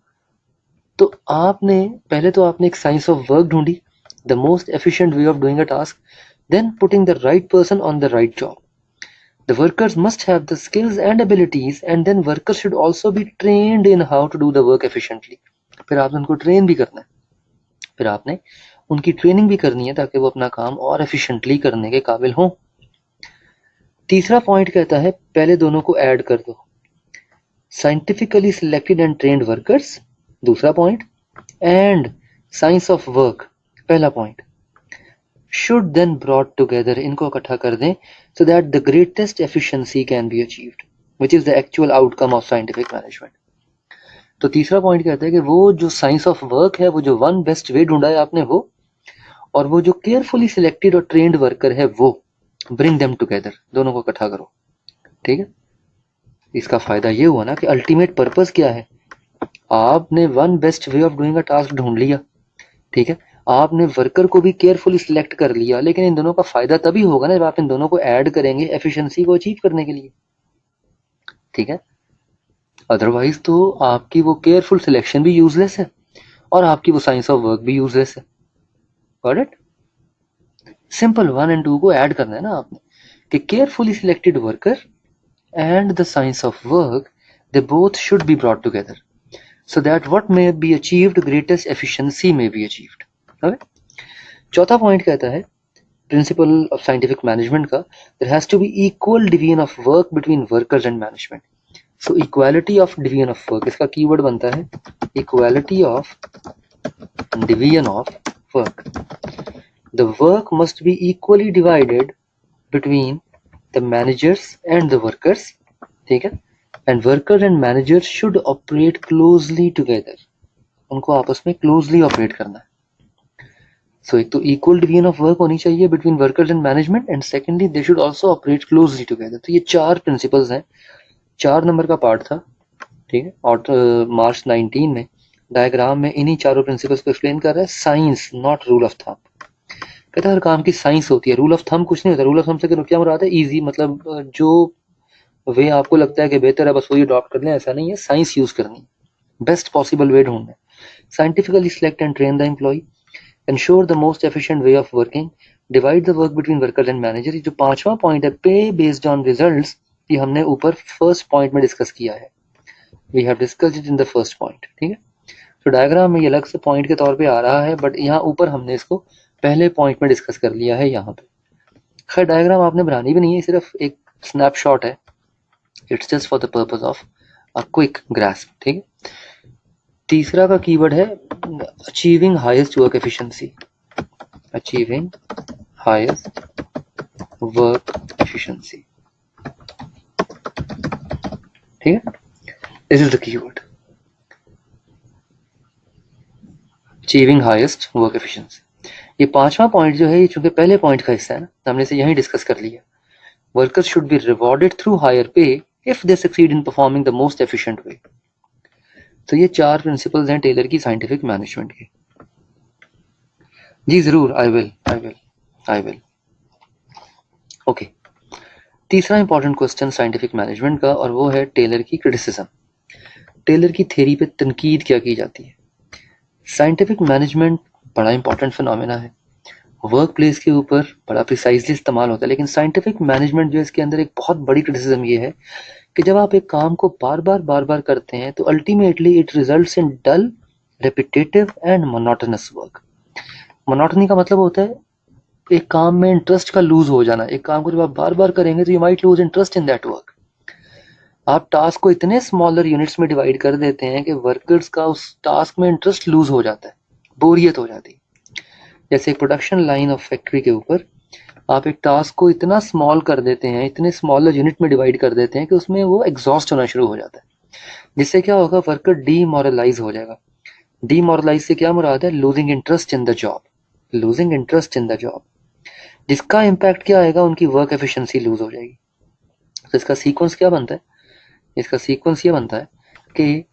तो आपने पहले तो आपने एक साइंस ऑफ वर्क ढूंढी, the most efficient way of doing a task, then putting the right person on the right job. The workers must have the skills and abilities, and then workers should also be trained in how to do the work efficiently. फिर आपने उनको train भी करना है, फिर आपने उनकी training भी करनी है ताकि वो अपना काम और एफिशिएंटली करने के काबिल हों. तीसरा पॉइंट कहता है पहले दोनों को ऐड कर दो, scientifically selected and trained workers दूसरा point, and science of work पहला point, should then brought together, इनको इकट्ठा कर दें, so that the greatest efficiency can be achieved, which is the actual outcome of scientific management. तो तीसरा point कहता है कि वो जो साइंस ऑफ वर्क है, वो जो वन बेस्ट वे ढूंढा है आपने वो, और वो जो केयरफुली सिलेक्टेड और ट्रेंड वर्कर है वो, ब्रिंग देम टुगेदर, दोनों को इकट्ठा करो. ठीक है. इसका फायदा ये हुआ ना कि अल्टीमेट पर्पस क्या है, आपने one best way of doing a task ढूंढ लिया. ठीक है, आपने वर्कर को भी केयरफुली सिलेक्ट कर लिया, लेकिन इन दोनों का फायदा तभी होगा ना जब आप इन दोनों को ऐड करेंगे एफिशिएंसी को अचीव करने के लिए. ठीक है, अदरवाइज तो आपकी वो केयरफुल सिलेक्शन भी यूजलेस है और आपकी वो साइंस ऑफ वर्क भी यूजलेस है. Got it. सिंपल 1 और 2 को ऐड करना है ना आपने, कि carefully selected worker and the science of work, they both should be brought together so that what may be achieved, greatest efficiency may be achieved. Okay? चौथा point कहता है प्रिंसिपल ऑफ साइंटिफिक मैनेजमेंट का, there has to be equal division of work between workers and management. So equality of division of work, इसका keyword बनता है equality of division of work. The work must be equally divided between the managers and the workers. ठीक है, and workers and managers should operate closely together. उनको आपस में closely operate करना है. So एक तो equal division of work होनी चाहिए between workers and management, and secondly they should also operate closely together. तो ये 4 principles हैं, 4 नंबर का पार्ट था. ठीक है, और मार्च 19 में डायग्राम में इन्हीं चारों प्रिंसिपल्स को एक्सप्लेन कर रहा है. Science not rule of thumb. कहता है हर काम की साइंस होती है, रूल ऑफ थंब कुछ नहीं होता. रूल ऑफ थंब से क्या मुराद है, इजी, मतलब जो वे आपको लगता है कि बेहतर है बस वही अडॉप्ट कर लें, ऐसा नहीं है. साइंस यूज करनी, बेस्ट पॉसिबल वे ढूंढना है. Scientifically select and train the employ, ensure the most efficient way of working, divide the work between workers and manager. ये जो 5वां पॉइंट है, पे बेस्ड ऑन रिजल्ट्स, ये हमने ऊपर फर्स्ट पॉइंट में डिस्कस किया है. We have discussed it in the first point. ठीक है, तो डायग्राम में ये अलग से पॉइंट के तौर पे आ रहा है, बट यहाँ ऊपर हमने इसको पहले पॉइंट में डिस्कस कर लिया है यहाँ पे. खैर डायग्राम आपने बनानी भी नहीं है, सिर्फ एक स्नैपशॉट है. It's just for the purpose of a quick grasp. ठीक है. तीसरा का कीवर्ड है achieving highest work efficiency. Achieving highest work efficiency. ठीक है, this is the keyword. Achieving highest work efficiency. ये 5वां पॉइंट जो है, ये चूंकि पहले पॉइंट का हिस्सा है ना, हमने इसे यहीं डिस्कस कर लिया. Workers should be rewarded through higher pay if they succeed in performing the most efficient way. तो ये 4 प्रिंसिपल्स हैं टेलर की साइंटिफिक मैनेजमेंट के. जी जरूर, आई विल. ओके, तीसरा इंपॉर्टेंट क्वेश्चन साइंटिफिक मैनेजमेंट का, और वो है टेलर की क्रिटिसिज्म. टेलर की थ्योरी पे तनकीद क्या की जाती है. साइंटिफिक मैनेजमेंट बड़ा इंपॉर्टेंट फिनोमेना है, वर्क प्लेस के ऊपर बड़ा प्रिसाइजली इस्तेमाल होता है, लेकिन साइंटिफिक मैनेजमेंट जो इसके अंदर एक बहुत बड़ी क्रिटिसिज्म ये है कि जब आप एक काम को बार बार करते हैं तो ultimately it results in dull, repetitive and monotonous work. Monotony का मतलब होता है एक काम में इंटरेस्ट का लूज हो जाना. एक काम को जब आप बार बार करेंगे तो you might lose interest in that work. आप टास्क को इतने स्मॉलर यूनिट्स में डिवाइड कर देते हैं कि वर्कर्स का उस टास्क में इंटरेस्ट लूज हो जाता है, बोरियत हो जाती है. जैसे एक प्रोडक्शन लाइन ऑफ फैक्ट्री के ऊपर आप एक टास्क को इतना स्मॉल कर देते हैं, इतने स्मॉलर यूनिट में डिवाइड कर देते हैं कि उसमें वो एग्जॉस्ट होना शुरू हो जाता है, जिससे क्या होगा, वर्कर डीमोरलाइज हो जाएगा। डीमोरलाइज से क्या मुराद है, losing interest in the job, losing interest in the job, जिसका इम्पैक्ट क्या आएगा, उनकी वर्क एफिशिएंसी लूज हो जाएगी। तो इसका सीक्वेंस क्या बनता है, इसका सीक्वेंस ये बनता है कि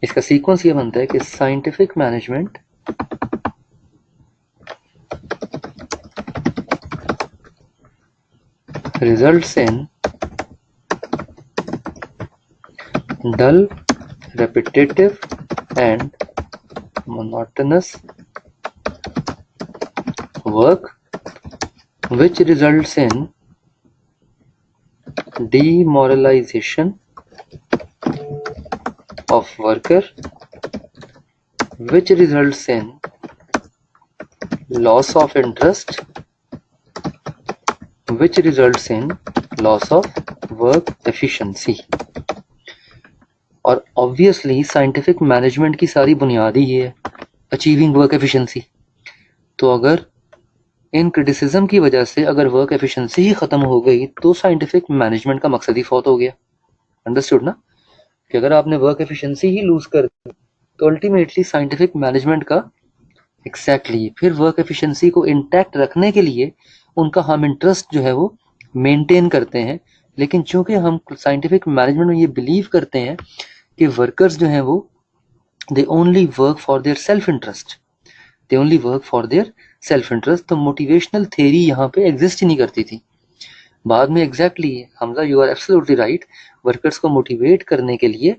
इसका सीक्वेंस ये बनता है कि scientific management results in dull, repetitive and monotonous work, which results in demoralization of worker, which results in loss of interest, which results in loss of work efficiency। और ऑब्वियसली साइंटिफिक मैनेजमेंट की सारी बुनियाद ही ये है, achieving work efficiency. तो अगर इन criticism की वजह से अगर वर्क एफिशिएंसी ही खत्म हो गई तो साइंटिफिक मैनेजमेंट का मकसद ही फौत हो गया। अंडरस्टूड ना, कि अगर आपने वर्क एफिशिएंसी ही लूज कर दी तो अल्टीमेटली साइंटिफिक मैनेजमेंट का एग्जैक्टली फिर वर्क एफिशिएंसी को इंटैक्ट रखने के लिए उनका हम इंटरेस्ट जो है वो मेंटेन करते हैं। लेकिन चूंकि हम साइंटिफिक मैनेजमेंट में ये बिलीव करते हैं कि वर्कर्स जो हैं वो they only work for their self interest, they only work for their self interest, तो मोटिवेशनल थ्योरी यहाँ पे एग्जिस्ट ही नहीं करती थी। बाद में exactly Hamza you are absolutely right, workers को मोटिवेट करने के लिए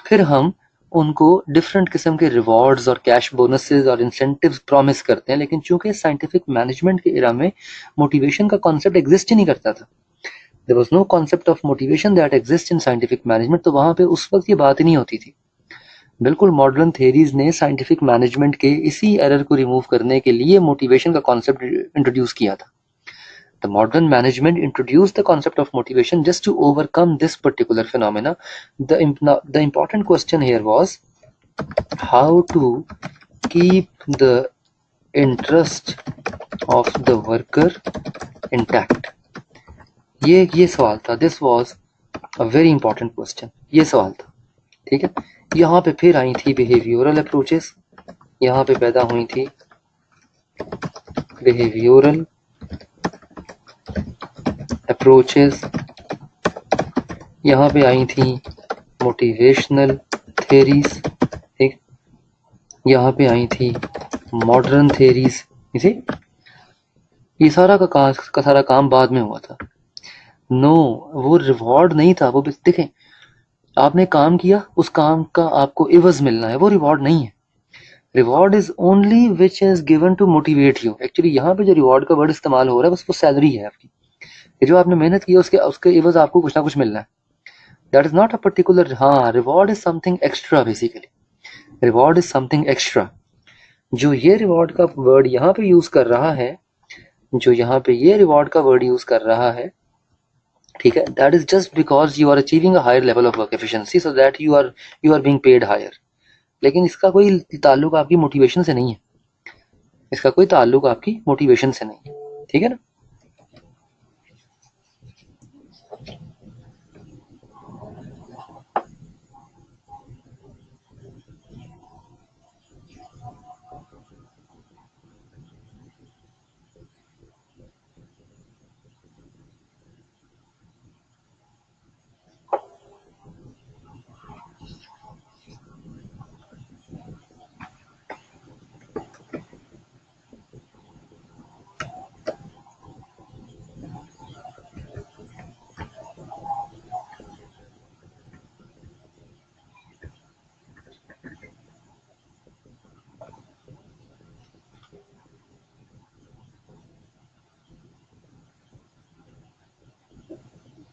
फिर हम उनको डिफरेंट किस्म के रिवॉर्ड्स और कैश बोनसेस और इंसेंटिव्स प्रॉमिस करते हैं। लेकिन चूंकि साइंटिफिक मैनेजमेंट के एरा में मोटिवेशन का कॉन्सेप्ट एग्जिस्ट ही नहीं करता था, there was no concept of motivation that exist in scientific management, तो वहां पे उस वक्त ये बात ही नहीं होती थी। बिल्कुल मॉडर्न थेरीज ने साइंटिफिक मैनेजमेंट के इसी एरर को रिमूव करने के लिए मोटिवेशन का कॉन्सेप्ट इंट्रोड्यूस किया था। The modern management introduced the concept of motivation just to overcome this particular phenomena. The important question here was how to keep the interest of the worker intact. ये सवाल था, this was a very important question, ये सवाल था, ठीक है। यहाँ पे फिर आई थी behavioral approaches, यहाँ पे पैदा हुई थी behavioral approaches, यहाँ पे आई थी मोटिवेशनल थेरीज, ठीक, यहाँ पे आई थी मॉडर्न थेरीज, इसे ये सारा का सारा काम बाद में हुआ था। नो, वो रिवॉर्ड नहीं था, वो देखें आपने काम किया, उस काम का आपको इवज मिलना है, वो रिवॉर्ड नहीं है। Reward is only which is given to motivate you. Actually यहाँ पे जो रिवॉर्ड का वर्ड इस्तेमाल हो रहा है बस वो सैलरी है आपकी, जो आपने मेहनत की उसके उसके इवज आपको कुछ ना कुछ मिलना है। That is not a particular, हाँ reward is something extra, basically reward is something extra. जो ये रिवॉर्ड का वर्ड यहाँ पे यूज कर रहा है, जो यहाँ पे ये रिवॉर्ड का वर्ड यूज कर रहा है, ठीक है, that is just because you are achieving a higher level of work efficiency, so that you are being paid higher. लेकिन इसका कोई ताल्लुक आपकी मोटिवेशन से नहीं है, इसका कोई ताल्लुक आपकी मोटिवेशन से नहीं है, ठीक है ना।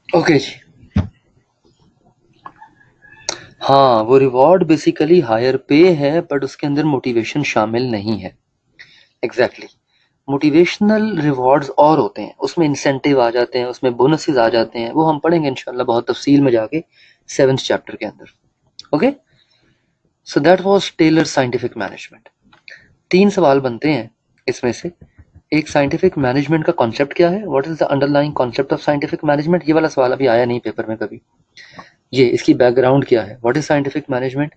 ओके जी, हाँ वो रिवॉर्ड बेसिकली हायर पे है बट उसके अंदर मोटिवेशन शामिल नहीं है। एग्जैक्टली मोटिवेशनल रिवॉर्ड्स और होते हैं, उसमें इंसेंटिव आ जाते हैं, उसमें बोनसेस आ जाते हैं, वो हम पढ़ेंगे इंशाल्लाह बहुत तफसील में जाके 7th चैप्टर के अंदर। Okay, so that was Taylor scientific management. 3 सवाल बनते हैं इसमें से। एक, साइंटिफिक मैनेजमेंट का कॉन्सेप्ट क्या है, what is the underlying concept of scientific management, ये वाला सवाल अभी आया नहीं पेपर में कभी। ये इसकी बैकग्राउंड क्या है, what is scientific management,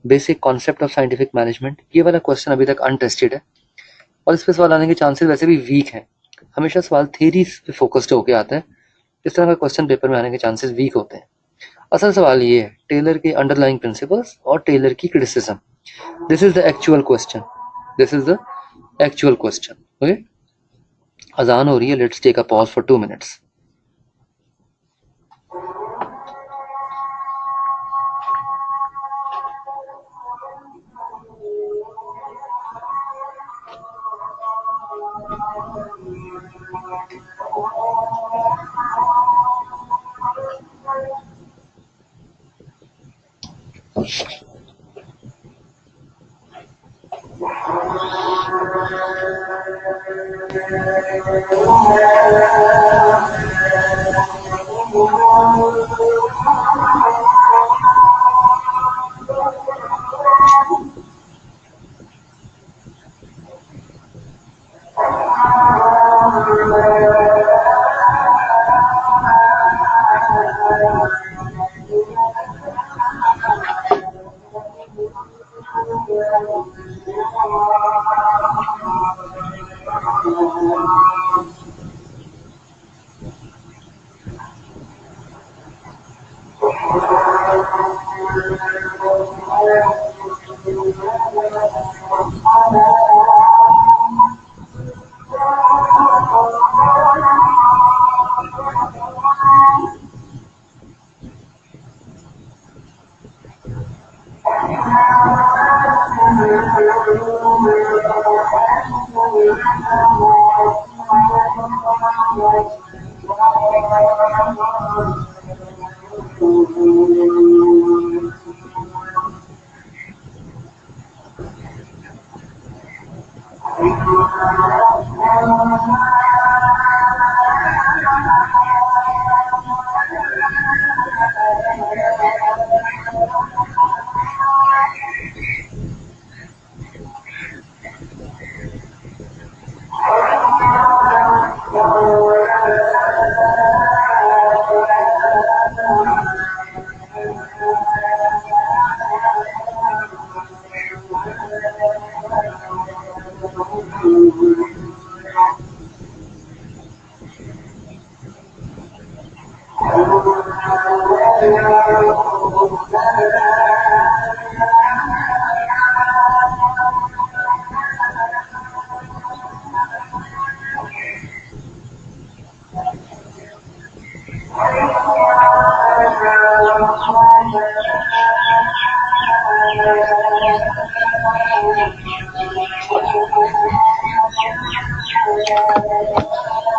basic concept of scientific management, ये वाला क्वेश्चन अभी तक अनटेस्टेड है और इस पे सवाल आने के चांसेस वैसे भी वीक हैं। हमेशा सवाल थ्योरी पे फोकस्ड होके आता है, इस तरह का क्वेश्चन पेपर में आने के चांसेस वीक होते हैं। असल सवाल ये है टेलर के अंडरलाइंग प्रिंसिपल्स और टेलर की criticism. This is the actual question, this is the actual question. Okay, अजान हो रही है, let's take a pause for 2 minutes.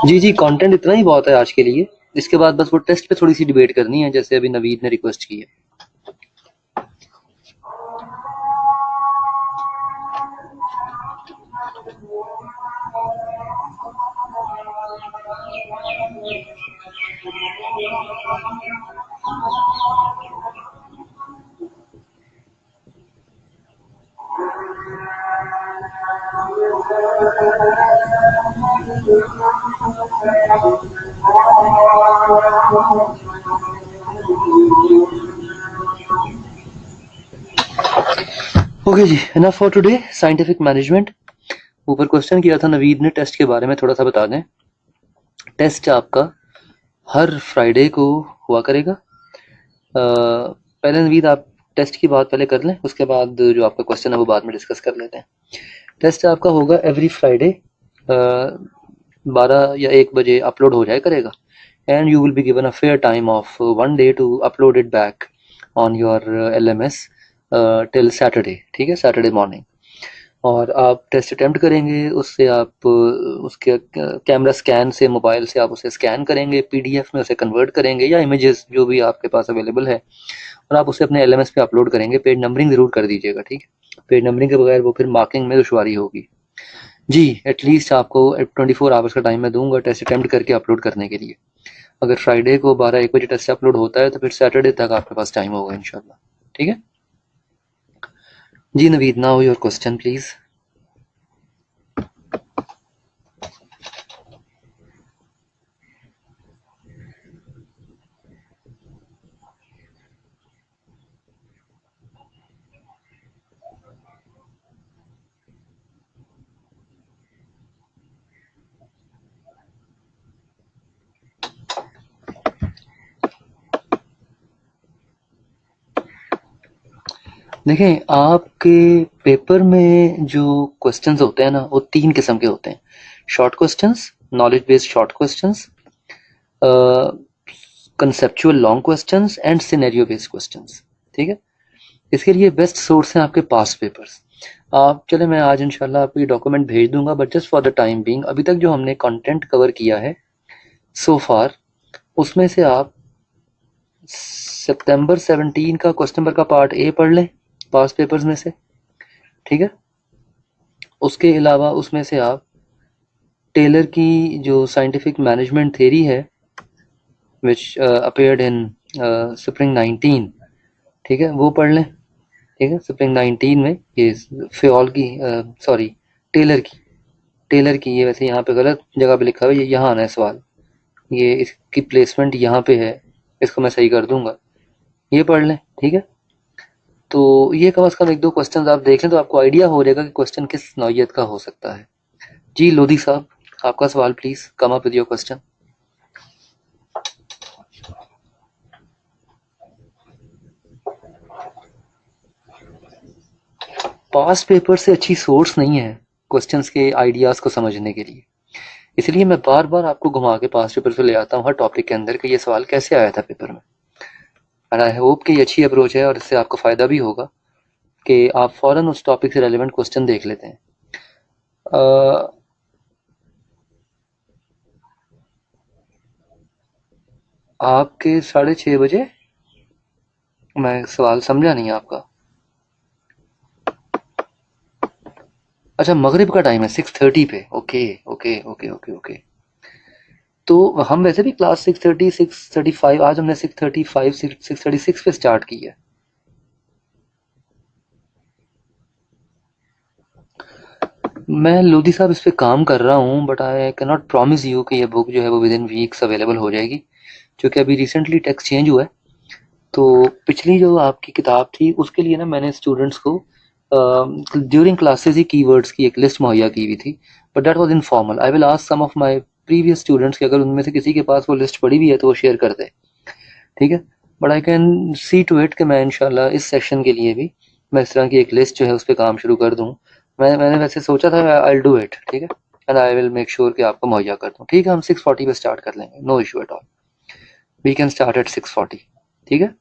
जी जी, कंटेंट इतना ही बहुत है आज के लिए। इसके बाद बस वो टेस्ट पे थोड़ी सी डिबेट करनी है, जैसे अभी नवीद ने रिक्वेस्ट की है। ओके जी, enough for today scientific management. ऊपर क्वेश्चन किया था नवीद ने, टेस्ट के बारे में थोड़ा सा बता दें। टेस्ट आपका हर फ्राइडे को हुआ करेगा। पहले नवीद आप टेस्ट की बात पहले कर लें, उसके बाद जो आपका क्वेश्चन है वो बाद में डिस्कस कर लेते हैं। टेस्ट आपका होगा एवरी फ्राइडे 12 या 1 बजे अपलोड हो जाए करेगा, and you will be given a fair time of 1 day to upload it back on your LMS till Saturday. ठीक है, सैटरडे मॉर्निंग। और आप टेस्ट अटेम्प्ट करेंगे, उससे आप उसके कैमरा स्कैन से, मोबाइल से आप उसे स्कैन करेंगे, PDF में उसे कन्वर्ट करेंगे या इमेजेस जो भी आपके पास अवेलेबल है, और आप उसे अपने LMS पे अपलोड करेंगे। पेज नंबरिंग ज़रूर कर दीजिएगा, ठीक है। पेज नंबरिंग के बगैर वो फिर मार्किंग में दुश्वारी होगी जी। एटलीस्ट आपको 24 आवर्स का टाइम मैं दूंगा टेस्ट अटेम्प्ट करके अपलोड करने के लिए। अगर फ्राइडे को 12-1 बजे टेस्ट अपलोड होता है तो फिर सैटरडे तक आपके पास टाइम होगा इंशाल्लाह, ठीक है जी। Naveed, now your question please. देखें, आपके पेपर में जो क्वेश्चंस होते हैं ना, वो 3 किस्म के होते हैं। Short questions, knowledge based short questions, conceptual long questions and scenario based questions, ठीक है। इसके लिए बेस्ट सोर्स हैं आपके पास्ट पेपर्स। आप चले, मैं आज इंशाल्लाह आपको ये डॉक्यूमेंट भेज दूंगा, but just for the time being अभी तक जो हमने कंटेंट कवर किया है सो फार, उसमें से आप सितंबर 17 का क्वेश्चन नंबर का पार्ट ए पढ़ लें पास्ट पेपर्स में से, ठीक है। उसके अलावा उसमें से आप टेलर की जो साइंटिफिक मैनेजमेंट थ्योरी है विच अपीयर्ड इन स्प्रिंग 19, ठीक है, वो पढ़ लें, ठीक है। स्प्रिंग 19 में ये फ्योल की सॉरी टेलर की ये वैसे यहाँ पे गलत जगह पे लिखा हुआ है, ये यहाँ आना है सवाल, ये इसकी प्लेसमेंट यहाँ पे है, इसको मैं सही कर दूंगा, ये पढ़ लें, ठीक है। तो ये कम से कम 1-2 क्वेश्चन आप देख लें तो आपको आइडिया हो जाएगा कि क्वेश्चन किस नौइयत का हो सकता है। जी लोधी साहब, आपका सवाल please, come up with your question. Past paper से अच्छी सोर्स नहीं है क्वेश्चंस के आइडियाज को समझने के लिए, इसलिए मैं बार बार आपको घुमा के पास्ट पेपर से ले आता हूँ हर टॉपिक के अंदर कि ये सवाल कैसे आया था पेपर में। एंड आई होप कि ये अच्छी अप्रोच है और इससे आपको फायदा भी होगा कि आप फौरन उस टॉपिक से रेलेवेंट क्वेश्चन देख लेते हैं। आपके 6:30 बजे, मैं सवाल समझा नहीं आपका। अच्छा, मगरिब का टाइम है 6:30 पे, okay okay okay okay okay. तो हम वैसे भी क्लास 6:30 6:35, आज हमने 6:35 6:36 पे स्टार्ट की है। मैं लोधी साहब इस पे काम कर रहा हूँ, but I can not promise you कि ये बुक जो है वो विद इन वीक्स अवेलेबल हो जाएगी, क्योंकि अभी रिसेंटली टेक्स्ट चेंज हुआ है। तो पिछली जो आपकी किताब थी उसके लिए ना मैंने स्टूडेंट्स को ड्यूरिंग क्लासेस ही कीवर्ड्स की एक लिस्ट मुहैया की हुई थी, but that was informal. I will ask some of my previous students कि अगर उनमें से किसी के पास वो लिस्ट पड़ी भी है तो वो शेयर कर दे, ठीक है। But I can see to it कि मैं इंशाल्लाह इस सेक्शन के लिए भी मैं इस तरह की एक लिस्ट जो है उस पर काम शुरू कर दूँ। मैंने वैसे सोचा था आई विल डू इट, ठीक है, and I will make sure कि आपको मुहैया कर दूँ, ठीक है। हम 6:40 पे स्टार्ट कर लेंगे, no issue at all, we can start at 6:40, ठीक है।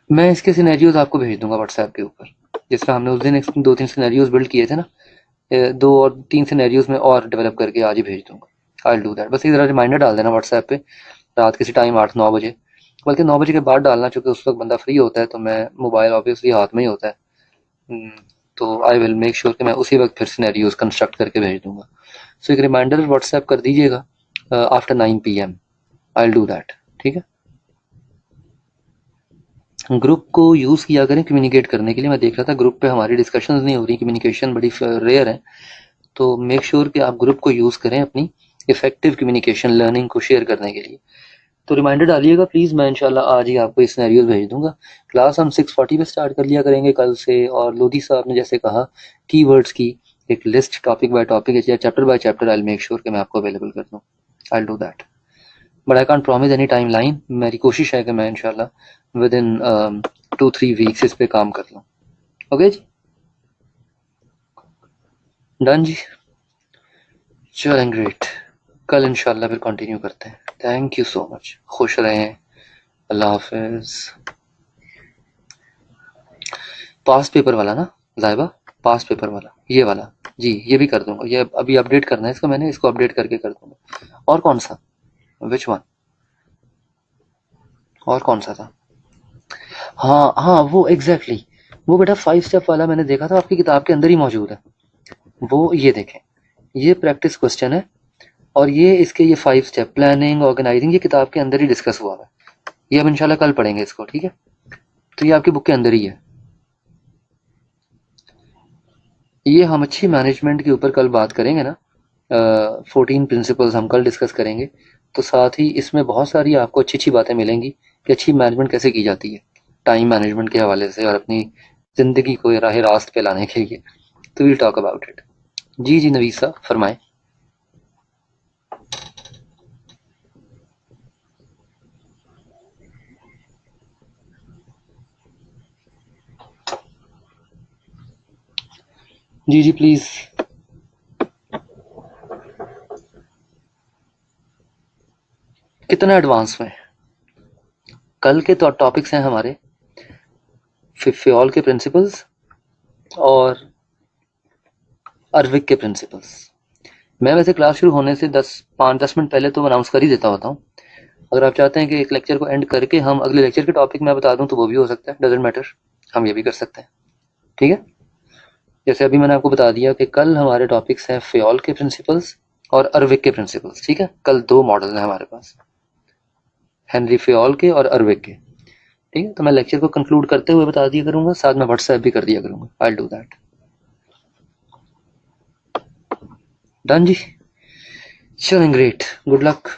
मैं इसके सिनेरियोज आपको भेज दूंगा व्हाट्सएप के ऊपर, जिस तरह हमने उस दिन 2-3 सिनेरियोज बिल्ड किए थे ना, 2 और 3 सिनेरियोज में और डेवलप करके आज ही भेज दूंगा। आई विल डू दैट। बस इधर रिमाइंडर डाल देना व्हाट्सएप पे रात किसी टाइम 8-9 बजे, बल्कि 9 बजे के बाद डालना, चूंकि उस वक्त बंदा फ्री होता है, तो मैं मोबाइल ऑब्वियसली हाथ में ही होता है। तो आई विल मेक श्योर कि मैं उसी वक्त फिर सिनेरियोज कंस्ट्रक्ट करके भेज दूंगा। सो एक रिमाइंडर व्हाट्सएप कर दीजिएगा after 9 PM, I will do that, ठीक है। ग्रुप को यूज़ किया करें कम्युनिकेट करने के लिए। मैं देख रहा था ग्रुप पे हमारी डिस्कशंस नहीं हो रही, कम्युनिकेशन बड़ी रेयर है, तो मेक श्योर कि आप ग्रुप को यूज़ करें अपनी इफेक्टिव कम्युनिकेशन लर्निंग को शेयर करने के लिए। तो रिमाइंडर डालिएगा प्लीज़, मैं इंशाल्लाह आज ही आपको इस सिनेरियोज भेज दूंगा। क्लास हम 6:40 पे स्टार्ट कर लिया करेंगे कल से, और लोधी साहब ने जैसे कहा कीवर्ड्स की एक लिस्ट टॉपिक बाय टॉपिक या chapter by chapter, I will make sure कि मैं आपको अवेलेबल कर दूँ, आई will do that, but I can't promise any time line. मेरी कोशिश है कि मैं इंशाल्लाह विद इन 2-3 वीक्स इस पे काम कर लूँ। ओके जी, डन जी, चलें, ग्रेट। कल इंशाल्लाह फिर कंटिन्यू करते हैं। थैंक यू सो मच, खुश रहें, अल्लाह हाफिज। पास्ट पेपर वाला ना जाहिबा, पास्ट पेपर वाला ये वाला जी, ये भी कर दूंगा, ये अभी अपडेट करना है इसको, मैंने इसको अपडेट करके कर दूंगा। और कौन सा, विच वन, और कौन सा था? हाँ हाँ, वो एग्जैक्टली वो बेटा 5 स्टेप वाला मैंने देखा था आपकी किताब के अंदर ही मौजूद है। वो ये देखें, ये प्रैक्टिस क्वेश्चन है, और ये इसके ये 5 स्टेप प्लानिंग ऑर्गेनाइजिंग ये किताब के अंदर ही डिस्कस हुआ है। ये हम इंशाल्लाह कल पढ़ेंगे इसको, ठीक है। तो ये आपकी बुक के अंदर ही है। ये हम अच्छी मैनेजमेंट के ऊपर कल बात करेंगे ना, 14 प्रिंसिपल्स हम कल डिस्कस करेंगे। तो साथ ही इसमें बहुत सारी आपको अच्छी अच्छी बातें मिलेंगी कि अच्छी मैनेजमेंट कैसे की जाती है टाइम मैनेजमेंट के हवाले से और अपनी ज़िंदगी को राह रास्त पे लाने के लिए। तो विल टॉक अबाउट इट। जी जी नवीस साहब फरमाएं। जी जी प्लीज़। कितना एडवांस में? कल के तो टॉपिक्स हैं हमारे फियोल के प्रिंसिपल्स और अर्विक के प्रिंसिपल्स। मैं वैसे क्लास शुरू होने से 5-10 मिनट पहले तो अनाउंस कर ही देता होता हूँ। अगर आप चाहते हैं कि एक लेक्चर को एंड करके हम अगले लेक्चर के टॉपिक मैं बता दूं तो वो भी हो सकता है, डजेंट मैटर, हम ये भी कर सकते हैं, ठीक है। जैसे अभी मैंने आपको बता दिया कि कल हमारे टॉपिक्स हैं फ्योल के प्रिंसिपल्स और अर्विक के प्रिंसिपल्स, ठीक है। कल 2 मॉडल हैं हमारे पास, हेनरी फ्योल के और अर्विक के, ठीक है। तो मैं लेक्चर को कंक्लूड करते हुए बता दिया करूंगा, साथ में व्हाट्सएप भी कर दिया करूंगा। I will do that. Done जी, चलें, ग्रेट, गुड लक।